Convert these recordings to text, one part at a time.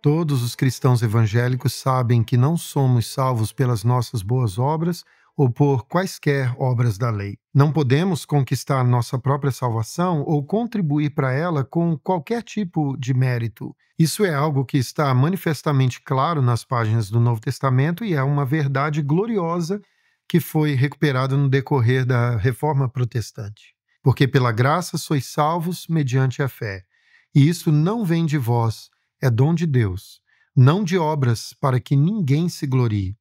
Todos os cristãos evangélicos sabem que não somos salvos pelas nossas boas obras ou por quaisquer obras da lei. Não podemos conquistar nossa própria salvação ou contribuir para ela com qualquer tipo de mérito. Isso é algo que está manifestamente claro nas páginas do Novo Testamento e é uma verdade gloriosa que foi recuperada no decorrer da Reforma Protestante. Porque pela graça sois salvos mediante a fé. E isso não vem de vós, é dom de Deus, não de obras para que ninguém se glorie,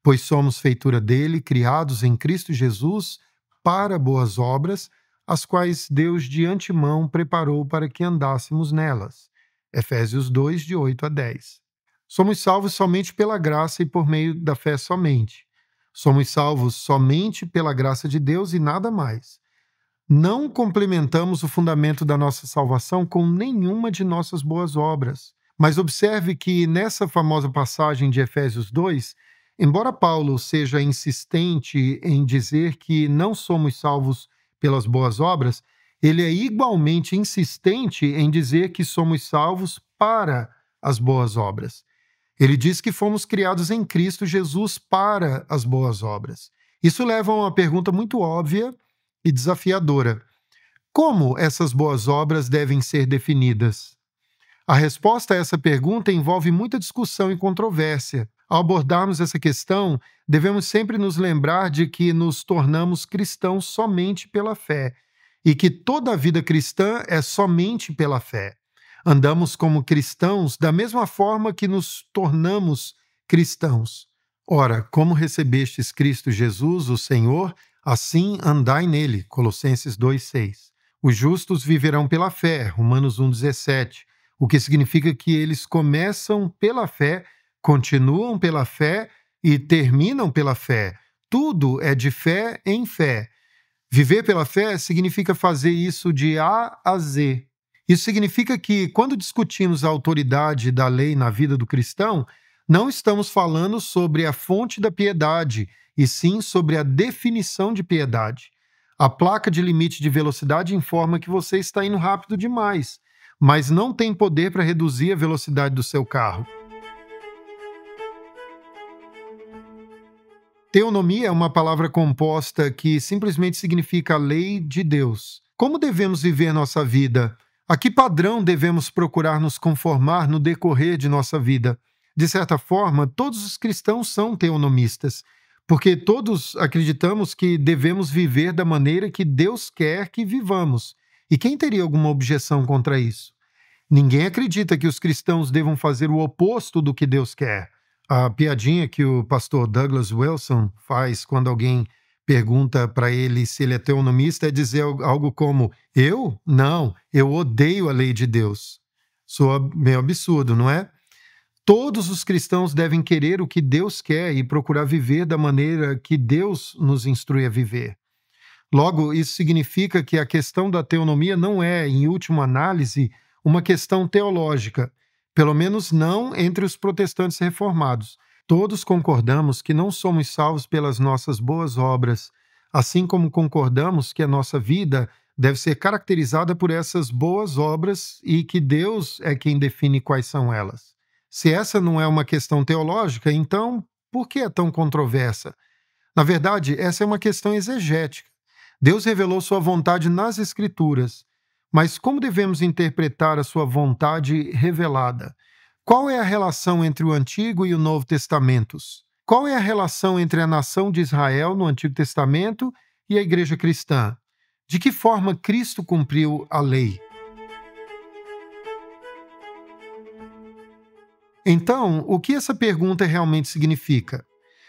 pois somos feitura dele, criados em Cristo Jesus para boas obras, as quais Deus de antemão preparou para que andássemos nelas. Efésios 2, de 8 a 10. Somos salvos somente pela graça e por meio da fé somente. Somos salvos somente pela graça de Deus e nada mais. Não complementamos o fundamento da nossa salvação com nenhuma de nossas boas obras. Mas observe que nessa famosa passagem de Efésios 2, embora Paulo seja insistente em dizer que não somos salvos pelas boas obras, ele é igualmente insistente em dizer que somos salvos para as boas obras. Ele diz que fomos criados em Cristo Jesus para as boas obras. Isso leva a uma pergunta muito óbvia e desafiadora. Como essas boas obras devem ser definidas? A resposta a essa pergunta envolve muita discussão e controvérsia. Ao abordarmos essa questão, devemos sempre nos lembrar de que nos tornamos cristãos somente pela fé e que toda a vida cristã é somente pela fé. Andamos como cristãos da mesma forma que nos tornamos cristãos. Ora, como recebestes Cristo Jesus, o Senhor, assim andai nele. Colossenses 2,6. Os justos viverão pela fé. Romanos 1,17. O que significa que eles começam pela fé, continuam pela fé e terminam pela fé. Tudo é de fé em fé. Viver pela fé significa fazer isso de A a Z. Isso significa que, quando discutimos a autoridade da lei na vida do cristão, não estamos falando sobre a fonte da piedade, e sim sobre a definição de piedade. A placa de limite de velocidade informa que você está indo rápido demais, mas não tem poder para reduzir a velocidade do seu carro. Teonomia é uma palavra composta que simplesmente significa lei de Deus. Como devemos viver nossa vida? A que padrão devemos procurar nos conformar no decorrer de nossa vida? De certa forma, todos os cristãos são teonomistas, porque todos acreditamos que devemos viver da maneira que Deus quer que vivamos. E quem teria alguma objeção contra isso? Ninguém acredita que os cristãos devam fazer o oposto do que Deus quer. A piadinha que o pastor Douglas Wilson faz quando alguém pergunta para ele se ele é teonomista é dizer algo como: eu? Não, eu odeio a lei de Deus. Soa meio absurdo, não é? Todos os cristãos devem querer o que Deus quer e procurar viver da maneira que Deus nos instrui a viver. Logo, isso significa que a questão da teonomia não é, em última análise, uma questão teológica, pelo menos não entre os protestantes reformados. Todos concordamos que não somos salvos pelas nossas boas obras, assim como concordamos que a nossa vida deve ser caracterizada por essas boas obras e que Deus é quem define quais são elas. Se essa não é uma questão teológica, então por que é tão controversa? Na verdade, essa é uma questão exegética. Deus revelou sua vontade nas Escrituras, mas como devemos interpretar a sua vontade revelada? Qual é a relação entre o Antigo e o Novo Testamentos? Qual é a relação entre a nação de Israel no Antigo Testamento e a igreja cristã? De que forma Cristo cumpriu a lei? Então, o que essa pergunta realmente significa?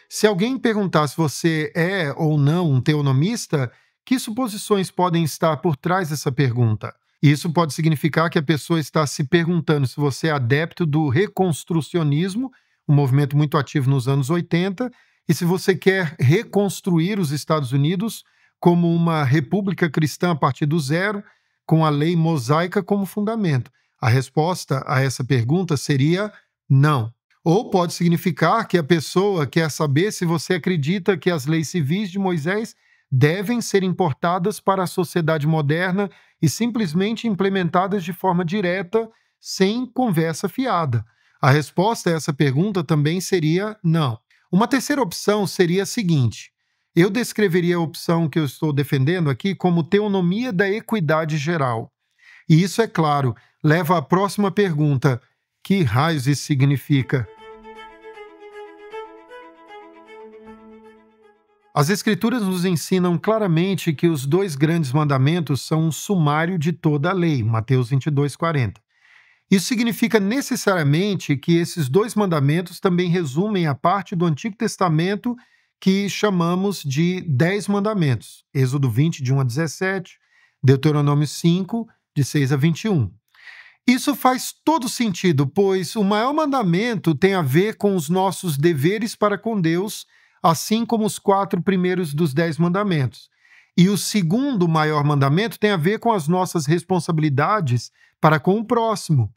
Se alguém perguntar se você é ou não um teonomista, que suposições podem estar por trás dessa pergunta? Isso pode significar que a pessoa está se perguntando se você é adepto do reconstrucionismo, um movimento muito ativo nos anos 80, e se você quer reconstruir os Estados Unidos como uma república cristã a partir do zero, com a lei mosaica como fundamento. A resposta a essa pergunta seria não. Ou pode significar que a pessoa quer saber se você acredita que as leis civis de Moisés devem ser importadas para a sociedade moderna e simplesmente implementadas de forma direta, sem conversa fiada. A resposta a essa pergunta também seria não. Uma terceira opção seria a seguinte: eu descreveria a opção que eu estou defendendo aqui como teonomia da equidade geral. E isso, é claro, leva à próxima pergunta: que raios isso significa? As Escrituras nos ensinam claramente que os dois grandes mandamentos são um sumário de toda a lei, Mateus 22:40. Isso significa necessariamente que esses dois mandamentos também resumem a parte do Antigo Testamento que chamamos de 10 mandamentos. Êxodo 20, de 1 a 17, Deuteronômio 5, de 6 a 21. Isso faz todo sentido, pois o maior mandamento tem a ver com os nossos deveres para com Deus, assim como os 4 primeiros dos 10 mandamentos. E o segundo maior mandamento tem a ver com as nossas responsabilidades para com o próximo.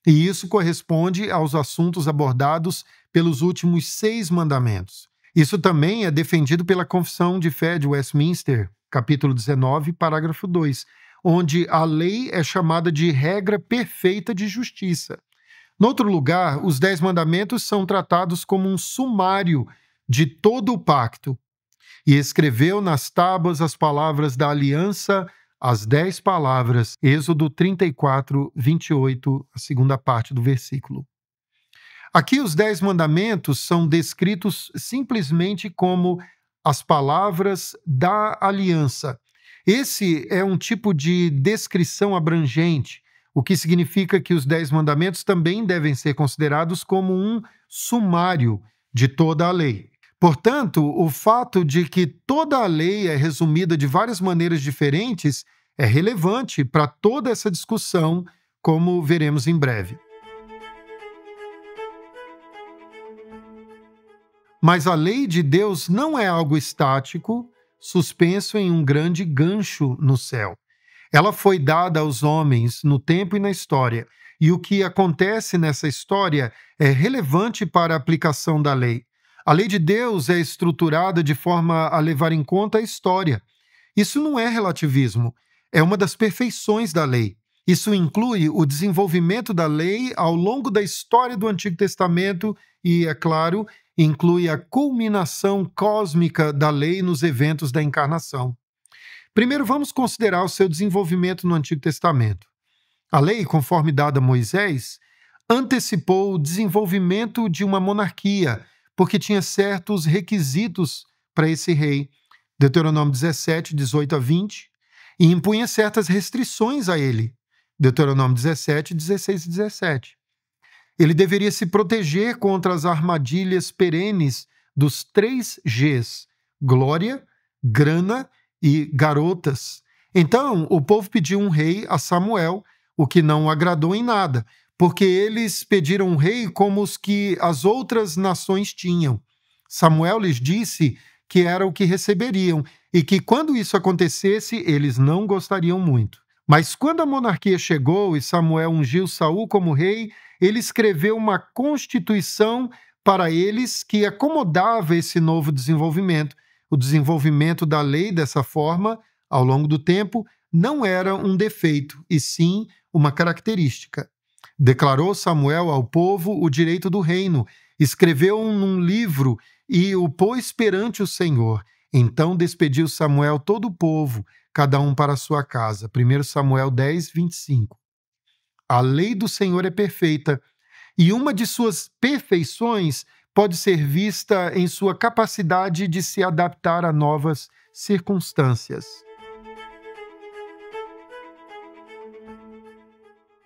E isso corresponde aos assuntos abordados pelos últimos 6 mandamentos. Isso também é defendido pela Confissão de Fé de Westminster, capítulo 19, parágrafo 2, onde a lei é chamada de regra perfeita de justiça. No outro lugar, os 10 mandamentos são tratados como um sumário de todo o pacto. E escreveu nas tábuas as palavras da aliança, as 10 palavras, Êxodo 34, 28, a segunda parte do versículo. Aqui os 10 mandamentos são descritos simplesmente como as palavras da aliança. Esse é um tipo de descrição abrangente, o que significa que os 10 mandamentos também devem ser considerados como um sumário de toda a lei. Portanto, o fato de que toda a lei é resumida de várias maneiras diferentes é relevante para toda essa discussão, como veremos em breve. Mas a lei de Deus não é algo estático, suspenso em um grande gancho no céu. Ela foi dada aos homens no tempo e na história, e o que acontece nessa história é relevante para a aplicação da lei. A lei de Deus é estruturada de forma a levar em conta a história. Isso não é relativismo, é uma das perfeições da lei. Isso inclui o desenvolvimento da lei ao longo da história do Antigo Testamento e, é claro, inclui a culminação cósmica da lei nos eventos da encarnação. Primeiro, vamos considerar o seu desenvolvimento no Antigo Testamento. A lei, conforme dada a Moisés, antecipou o desenvolvimento de uma monarquia, porque tinha certos requisitos para esse rei, Deuteronômio 17, 18 a 20, e impunha certas restrições a ele, Deuteronômio 17, 16 e 17. Ele deveria se proteger contra as armadilhas perenes dos 3 Gs, glória, grana e garotas. Então, o povo pediu um rei a Samuel, o que não agradou em nada, porque eles pediram um rei como os que as outras nações tinham. Samuel lhes disse que era o que receberiam e que quando isso acontecesse, eles não gostariam muito. Mas quando a monarquia chegou e Samuel ungiu Saul como rei, ele escreveu uma constituição para eles que acomodava esse novo desenvolvimento. O desenvolvimento da lei dessa forma, ao longo do tempo, não era um defeito, e sim uma característica. Declarou Samuel ao povo o direito do reino, escreveu num livro e o pôs perante o Senhor. Então despediu Samuel todo o povo, cada um para a sua casa. 1 Samuel 10, 25. A lei do Senhor é perfeita, e uma de suas perfeições pode ser vista em sua capacidade de se adaptar a novas circunstâncias.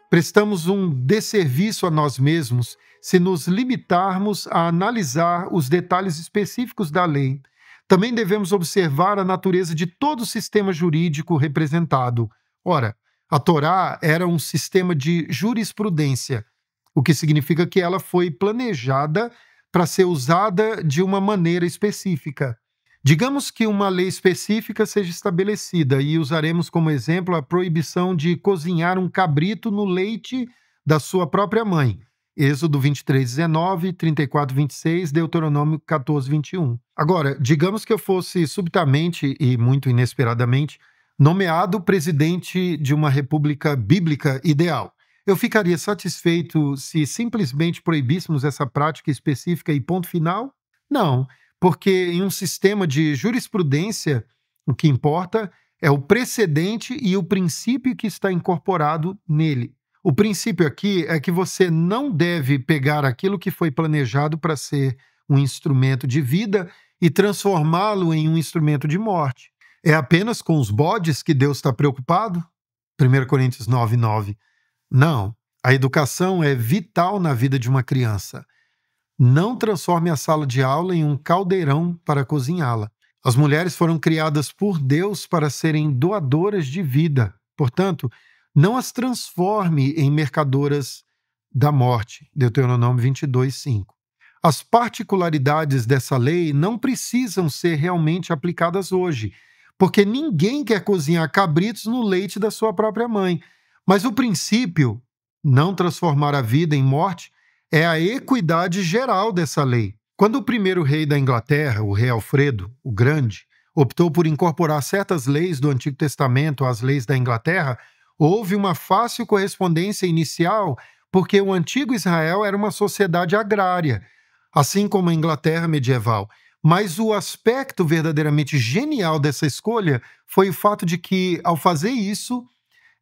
Prestamos um desserviço a nós mesmos se nos limitarmos a analisar os detalhes específicos da lei. Também devemos observar a natureza de todo o sistema jurídico representado. Ora, a Torá era um sistema de jurisprudência, o que significa que ela foi planejada para ser usada de uma maneira específica. Digamos que uma lei específica seja estabelecida e usaremos como exemplo a proibição de cozinhar um cabrito no leite da sua própria mãe. Êxodo 23, 19, 34, 26, Deuteronômio 14, 21. Agora, digamos que eu fosse subitamente e muito inesperadamente nomeado presidente de uma república bíblica ideal. eu ficaria satisfeito se simplesmente proibíssemos essa prática específica e ponto final? Não, porque em um sistema de jurisprudência, o que importa é o precedente e o princípio que está incorporado nele. O princípio aqui é que você não deve pegar aquilo que foi planejado para ser um instrumento de vida e transformá-lo em um instrumento de morte. É apenas com os bodes que Deus está preocupado? 1 Coríntios 9:9. Não, a educação é vital na vida de uma criança. Não transforme a sala de aula em um caldeirão para cozinhá-la. As mulheres foram criadas por Deus para serem doadoras de vida. Portanto, não as transforme em mercadoras da morte. Deuteronômio 22:5. As particularidades dessa lei não precisam ser realmente aplicadas hoje, porque ninguém quer cozinhar cabritos no leite da sua própria mãe. Mas o princípio, não transformar a vida em morte, é a equidade geral dessa lei. Quando o primeiro rei da Inglaterra, o rei Alfredo, o Grande, optou por incorporar certas leis do Antigo Testamento às leis da Inglaterra, houve uma fácil correspondência inicial, porque o antigo Israel era uma sociedade agrária, assim como a Inglaterra medieval. Mas o aspecto verdadeiramente genial dessa escolha foi o fato de que, ao fazer isso,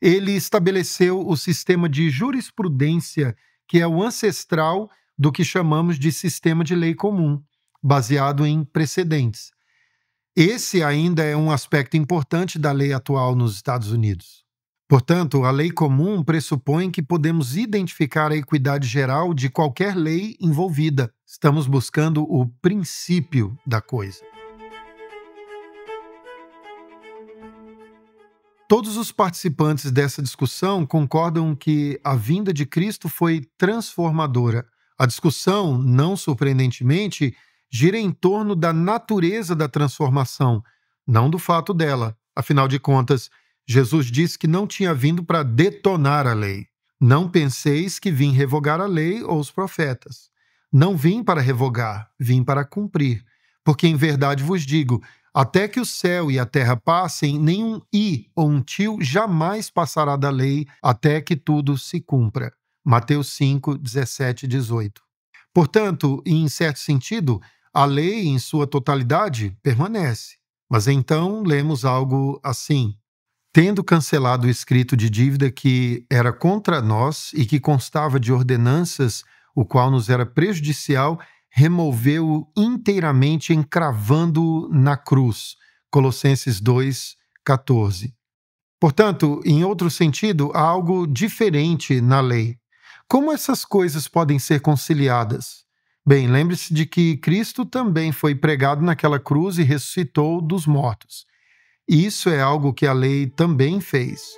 ele estabeleceu o sistema de jurisprudência, que é o ancestral do que chamamos de sistema de lei comum, baseado em precedentes. Esse ainda é um aspecto importante da lei atual nos Estados Unidos. Portanto, a lei comum pressupõe que podemos identificar a equidade geral de qualquer lei envolvida. Estamos buscando o princípio da coisa. Todos os participantes dessa discussão concordam que a vinda de Cristo foi transformadora. A discussão, não surpreendentemente, gira em torno da natureza da transformação, não do fato dela. Afinal de contas, Jesus disse que não tinha vindo para detonar a lei. Não penseis que vim revogar a lei ou os profetas. Não vim para revogar, vim para cumprir. Porque em verdade vos digo, até que o céu e a terra passem, nenhum i ou um tio jamais passará da lei até que tudo se cumpra. Mateus 5, 17 e 18. Portanto, em certo sentido, a lei em sua totalidade permanece. Mas então lemos algo assim: tendo cancelado o escrito de dívida que era contra nós e que constava de ordenanças, o qual nos era prejudicial, removeu-o inteiramente, encravando-o na cruz. Colossenses 2, 14. Portanto, em outro sentido, há algo diferente na lei. Como essas coisas podem ser conciliadas? Bem, lembre-se de que Cristo também foi pregado naquela cruz e ressuscitou dos mortos. Isso é algo que a lei também fez.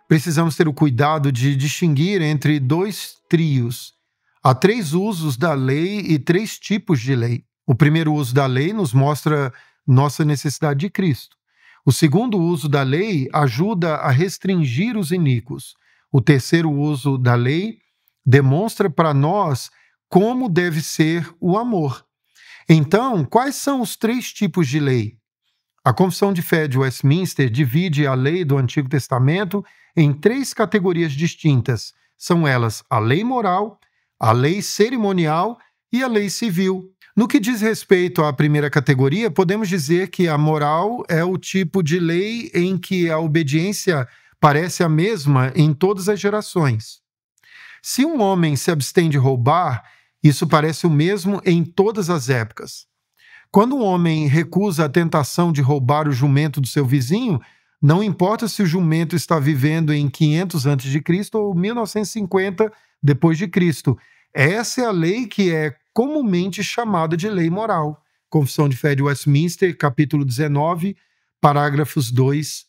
Precisamos ter o cuidado de distinguir entre dois trios. Há 3 usos da lei e 3 tipos de lei. O primeiro uso da lei nos mostra nossa necessidade de Cristo. O segundo uso da lei ajuda a restringir os iníquos. O terceiro uso da lei demonstra para nós como deve ser o amor. Então, quais são os 3 tipos de lei? A Confissão de Fé de Westminster divide a lei do Antigo Testamento em 3 categorias distintas. São elas a lei moral, a lei cerimonial e a lei civil. No que diz respeito à primeira categoria, podemos dizer que a moral é o tipo de lei em que a obediência parece a mesma em todas as gerações. Se um homem se abstém de roubar, isso parece o mesmo em todas as épocas. Quando um homem recusa a tentação de roubar o jumento do seu vizinho, não importa se o jumento está vivendo em 500 a.C. ou 1950 depois de Cristo. Essa é a lei que é comumente chamada de lei moral. Confissão de Fé de Westminster, capítulo 19, parágrafos 2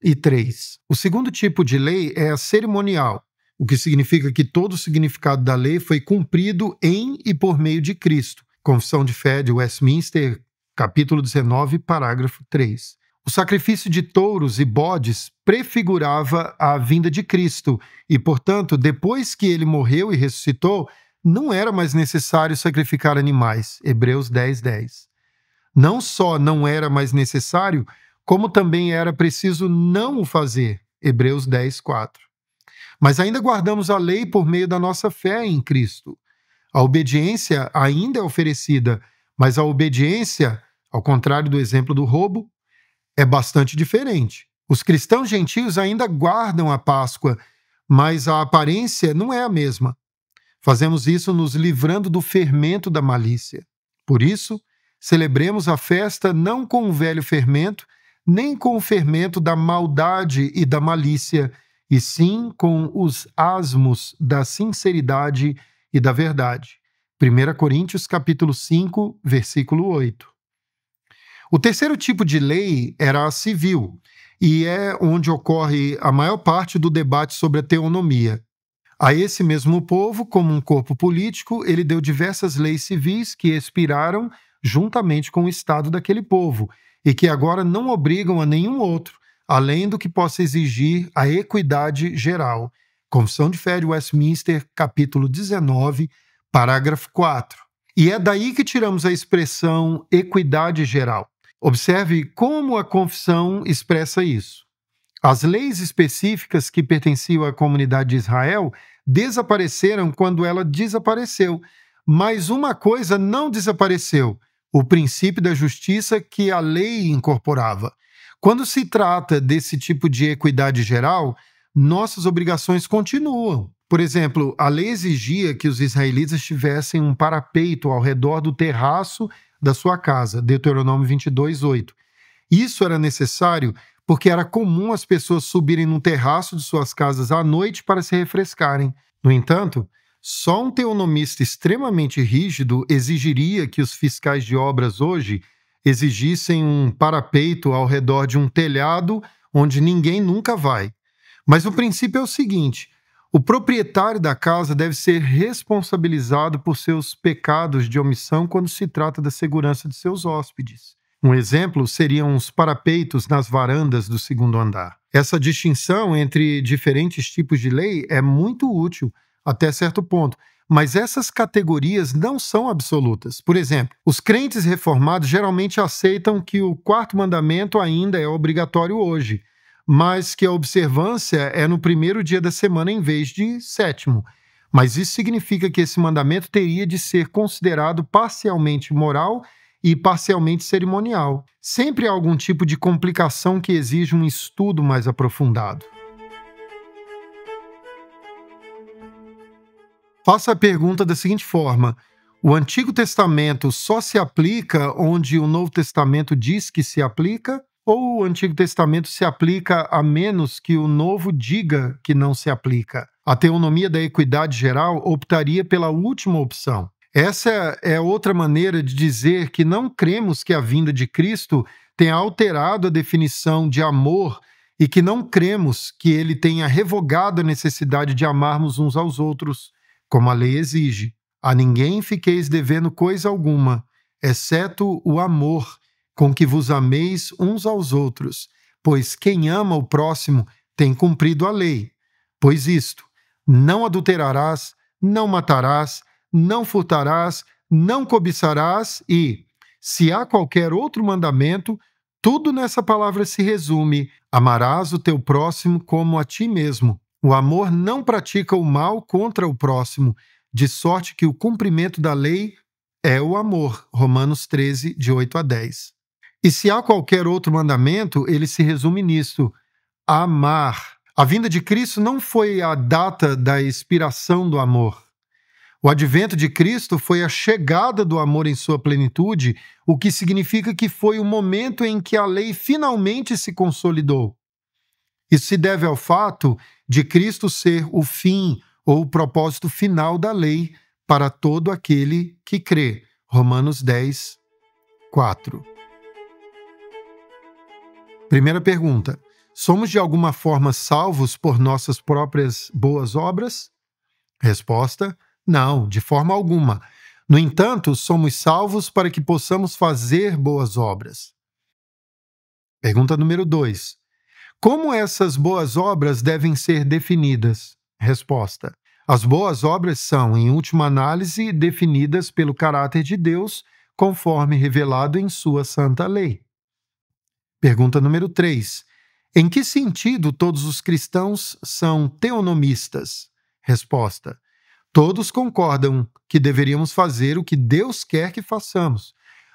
e 3. O segundo tipo de lei é a cerimonial, o que significa que todo o significado da lei foi cumprido em e por meio de Cristo. Confissão de Fé de Westminster, capítulo 19, parágrafo 3. O sacrifício de touros e bodes prefigurava a vinda de Cristo e, portanto, depois que ele morreu e ressuscitou, não era mais necessário sacrificar animais. Hebreus 10, 10. Não só não era mais necessário, como também era preciso não o fazer. Hebreus 10, 4. Mas ainda guardamos a lei por meio da nossa fé em Cristo. A obediência ainda é oferecida, mas a obediência, ao contrário do exemplo do roubo, é bastante diferente. Os cristãos gentios ainda guardam a Páscoa, mas a aparência não é a mesma. Fazemos isso nos livrando do fermento da malícia. Por isso, celebremos a festa não com o velho fermento, nem com o fermento da maldade e da malícia, e sim com os asmos da sinceridade e da verdade. 1 Coríntios capítulo 5, versículo 8. O terceiro tipo de lei era a civil, e é onde ocorre a maior parte do debate sobre a teonomia. A esse mesmo povo, como um corpo político, ele deu diversas leis civis que expiraram juntamente com o Estado daquele povo, e que agora não obrigam a nenhum outro, além do que possa exigir a equidade geral. Confissão de Fé de Westminster, capítulo 19, parágrafo 4. E é daí que tiramos a expressão equidade geral. Observe como a confissão expressa isso. As leis específicas que pertenciam à comunidade de Israel desapareceram quando ela desapareceu. Mas uma coisa não desapareceu: o princípio da justiça que a lei incorporava. Quando se trata desse tipo de equidade geral, nossas obrigações continuam. Por exemplo, a lei exigia que os israelitas tivessem um parapeito ao redor do terraço da sua casa, Deuteronômio 22, 8. Isso era necessário porque era comum as pessoas subirem no terraço de suas casas à noite para se refrescarem. No entanto, só um teonomista extremamente rígido exigiria que os fiscais de obras hoje exigissem um parapeito ao redor de um telhado onde ninguém nunca vai. Mas o princípio é o seguinte: o proprietário da casa deve ser responsabilizado por seus pecados de omissão quando se trata da segurança de seus hóspedes. Um exemplo seriam os parapeitos nas varandas do segundo andar. Essa distinção entre diferentes tipos de lei é muito útil até certo ponto, mas essas categorias não são absolutas. Por exemplo, os crentes reformados geralmente aceitam que o quarto mandamento ainda é obrigatório hoje, mas que a observância é no primeiro dia da semana em vez de sétimo. Mas isso significa que esse mandamento teria de ser considerado parcialmente moral e parcialmente cerimonial. Sempre há algum tipo de complicação que exige um estudo mais aprofundado. Faça a pergunta da seguinte forma: o Antigo Testamento só se aplica onde o Novo Testamento diz que se aplica? Ou o Antigo Testamento se aplica a menos que o Novo diga que não se aplica? A teonomia da equidade geral optaria pela última opção. Essa é outra maneira de dizer que não cremos que a vinda de Cristo tenha alterado a definição de amor e que não cremos que ele tenha revogado a necessidade de amarmos uns aos outros, como a lei exige. A ninguém fiqueis devendo coisa alguma, exceto o amor, com que vos ameis uns aos outros, pois quem ama o próximo tem cumprido a lei. Pois isto: não adulterarás, não matarás, não furtarás, não cobiçarás e, se há qualquer outro mandamento, tudo nessa palavra se resume: amarás o teu próximo como a ti mesmo. O amor não pratica o mal contra o próximo, de sorte que o cumprimento da lei é o amor. Romanos 13, de 8 a 10. E se há qualquer outro mandamento, ele se resume nisto: amar. A vinda de Cristo não foi a data da expiração do amor. O advento de Cristo foi a chegada do amor em sua plenitude, o que significa que foi o momento em que a lei finalmente se consolidou. Isso se deve ao fato de Cristo ser o fim ou o propósito final da lei para todo aquele que crê. Romanos 10, 4. Primeira pergunta: somos de alguma forma salvos por nossas próprias boas obras? Resposta: não, de forma alguma. No entanto, somos salvos para que possamos fazer boas obras. Pergunta número 2. Como essas boas obras devem ser definidas? Resposta: as boas obras são, em última análise, definidas pelo caráter de Deus, conforme revelado em sua santa lei. Pergunta número 3. Em que sentido todos os cristãos são teonomistas? Resposta. Todos concordam que deveríamos fazer o que Deus quer que façamos.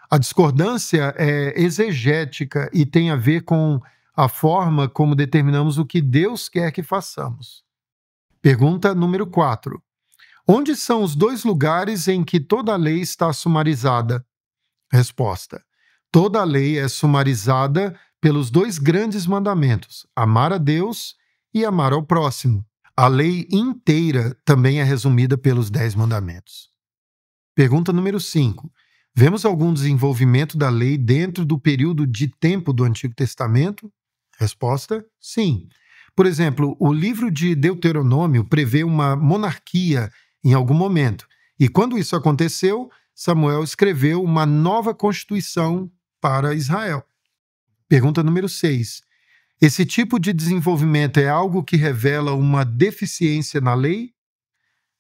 A discordância é exegética e tem a ver com a forma como determinamos o que Deus quer que façamos. Pergunta número 4. Onde são os 2 lugares em que toda a lei está sumarizada? Resposta. Toda a lei é sumarizada pelos 2 grandes mandamentos, amar a Deus e amar ao próximo. A lei inteira também é resumida pelos 10 mandamentos. Pergunta número 5. Vemos algum desenvolvimento da lei dentro do período de tempo do Antigo Testamento? Resposta: sim. Por exemplo, o livro de Deuteronômio prevê uma monarquia em algum momento, e quando isso aconteceu, Samuel escreveu uma nova constituição para Israel. Pergunta número 6. Esse tipo de desenvolvimento é algo que revela uma deficiência na lei?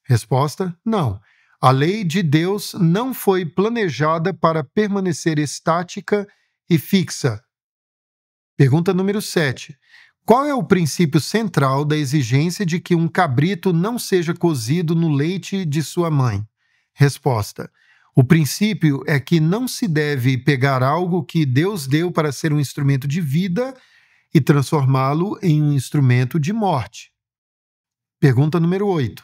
Resposta: não. A lei de Deus não foi planejada para permanecer estática e fixa. Pergunta número 7. Qual é o princípio central da exigência de que um cabrito não seja cozido no leite de sua mãe? Resposta: o princípio é que não se deve pegar algo que Deus deu para ser um instrumento de vida e transformá-lo em um instrumento de morte. Pergunta número 8.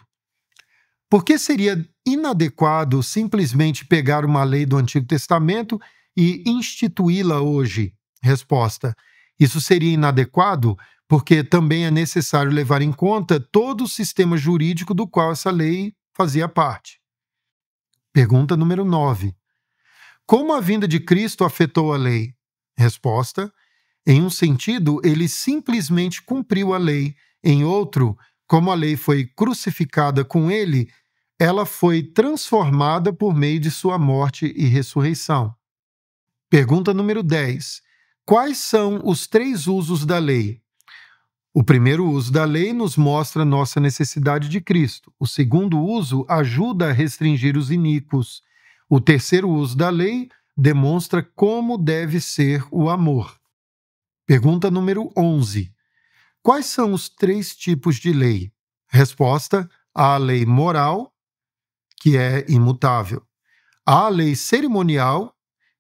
Por que seria inadequado simplesmente pegar uma lei do Antigo Testamento e instituí-la hoje? Resposta: isso seria inadequado porque também é necessário levar em conta todo o sistema jurídico do qual essa lei fazia parte. Pergunta número 9. Como a vinda de Cristo afetou a lei? Resposta: em um sentido, ele simplesmente cumpriu a lei. Em outro, como a lei foi crucificada com ele, ela foi transformada por meio de sua morte e ressurreição. Pergunta número 10. Quais são os 3 usos da lei? O primeiro uso da lei nos mostra nossa necessidade de Cristo. O segundo uso ajuda a restringir os iníquos. O terceiro uso da lei demonstra como deve ser o amor. Pergunta número 11. Quais são os 3 tipos de lei? Resposta: há a lei moral, que é imutável. Há a lei cerimonial,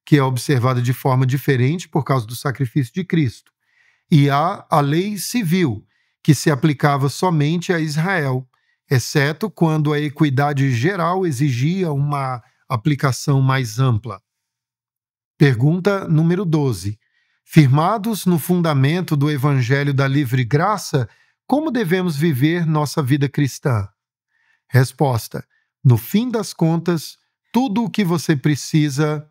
que é observada de forma diferente por causa do sacrifício de Cristo. E há a lei civil, que se aplicava somente a Israel, exceto quando a equidade geral exigia uma aplicação mais ampla. Pergunta número 12. Firmados no fundamento do Evangelho da livre graça, como devemos viver nossa vida cristã? Resposta: no fim das contas, tudo o que você precisa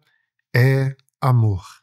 é amor.